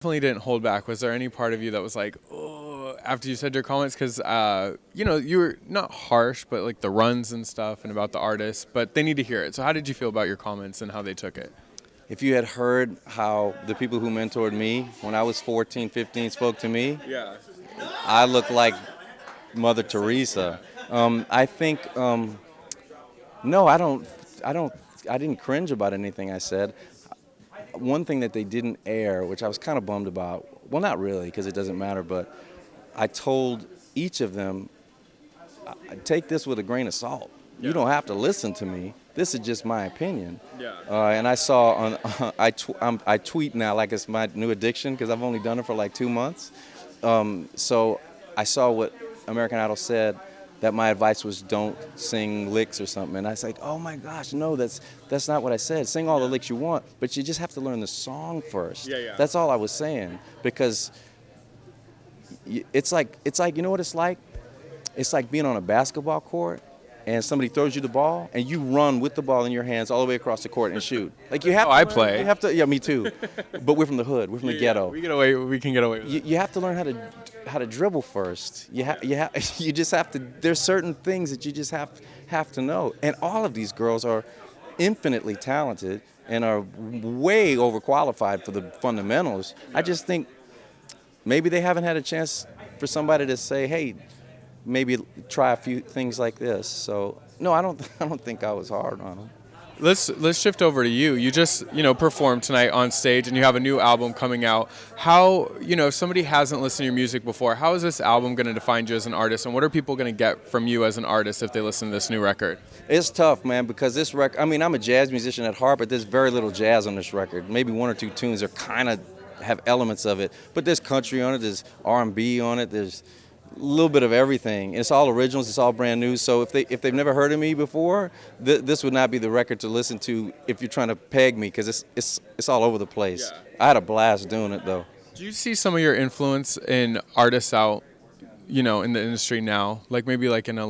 Definitely didn't hold back. Was there any part of you that was like, oh, after you said your comments? Because, you were not harsh, but like the runs and stuff and about the artists, but they need to hear it. So how did you feel about your comments and how they took it? If you had heard how the people who mentored me when I was 14, 15 spoke to me, Yeah. I look like Mother Teresa. I think, no, I didn't cringe about anything I said. One thing that they didn't air, which I was kind of bummed about, well, not really, because it doesn't matter, but I told each of them, take this with a grain of salt. You don't have to listen to me. This is just my opinion. Yeah. And I saw on, I tweet now like it's my new addiction because I've only done it for like 2 months. So I saw what American Idol said, that my advice was don't sing licks or something. And I was like, oh my gosh, no, that's not what I said. Sing all the licks you want, but you just have to learn the song first. Yeah. That's all I was saying, because it's like, you know what it's like? It's like being on a basketball court and somebody throws you the ball and you run with the ball in your hands all the way across the court and shoot. Like you have to I learn- play. You have to, yeah, me too. But we're from the hood. We're from the ghetto. We can get away with it. You have to learn how to dribble first. You just have to. There's certain things that you just have to know. And all of these girls are infinitely talented and are way overqualified for the fundamentals. I just think maybe they haven't had a chance for somebody to say, hey, maybe try a few things like this. So no, I don't think I was hard on them. Let's shift over to you. You just, performed tonight on stage and you have a new album coming out. How, if somebody hasn't listened to your music before, how is this album going to define you as an artist, and what are people going to get from you as an artist if they listen to this new record? It's tough, man, because this record, I mean, I'm a jazz musician at heart, but there's very little jazz on this record. Maybe 1 or 2 tunes are kind of have elements of it, but there's country on it, there's R&B on it, there's a little bit of everything. It's all originals, it's all brand new. So if they've never heard of me before, this would not be the record to listen to if you're trying to peg me, because it's all over the place. Yeah. I had a blast doing it though. Do you see some of your influence in artists out, in the industry now? Like maybe like in a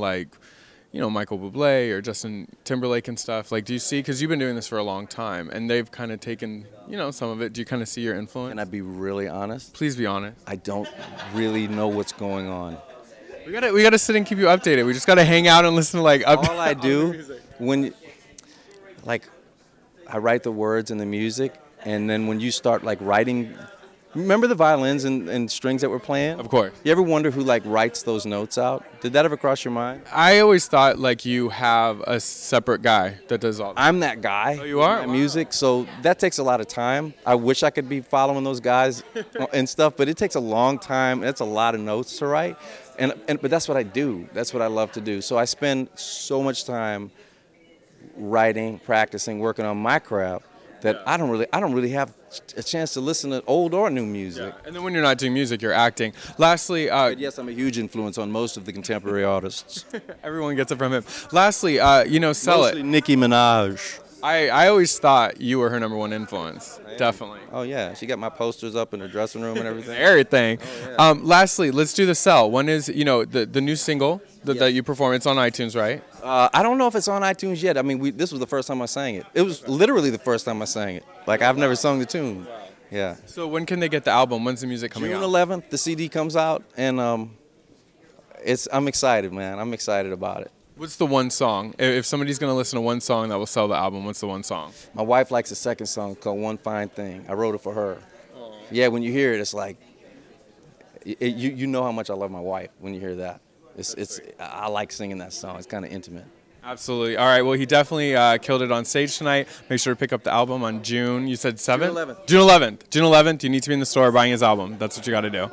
Michael Bublé or Justin Timberlake and stuff. Like, do you see, because you've been doing this for a long time and they've kind of taken, some of it. Do you kind of see your influence? Can I be really honest? Please be honest. I don't really know what's going on. We gotta sit and keep you updated. We just gotta hang out and listen to All I do when, I write the words and the music, and then when you start writing, remember the violins and strings that we're playing? Of course. You ever wonder who writes those notes out? Did that ever cross your mind? I always thought you have a separate guy that does all that. I'm that guy. Oh, you are? In music, so that takes a lot of time. I wish I could be following those guys and stuff, but it takes a long time. It's a lot of notes to write, but that's what I do. That's what I love to do. So I spend so much time writing, practicing, working on my craft that I don't really have a chance to listen to old or new music. Yeah. And then when you're not doing music, you're acting. Lastly, But yes, I'm a huge influence on most of the contemporary artists. everyone gets it from him. Lastly, Sell Mostly It. Nicki Minaj. I always thought you were her #1 influence. Definitely. Oh yeah, she got my posters up in her dressing room and everything. Everything. Oh, yeah. Lastly, let's do the Sell. When is, the new single that you perform? It's on iTunes, right? I don't know if it's on iTunes yet. I mean, this was the first time I sang it. It was literally the first time I sang it. I've never sung the tune. Yeah. So when can they get the album? When's the music coming June out? 11th, the CD comes out, and I'm excited, man. I'm excited about it. What's the one song? If somebody's going to listen to one song that will sell the album, what's the one song? My wife likes a second song called One Fine Thing. I wrote it for her. Yeah, when you hear it, it's like, you know how much I love my wife when you hear that. I like singing that song. It's kind of intimate. Absolutely. All right. Well, he definitely killed it on stage tonight. Make sure to pick up the album on June. You said 7th? June 11th. June 11th. June 11th. You need to be in the store buying his album. That's what you got to do.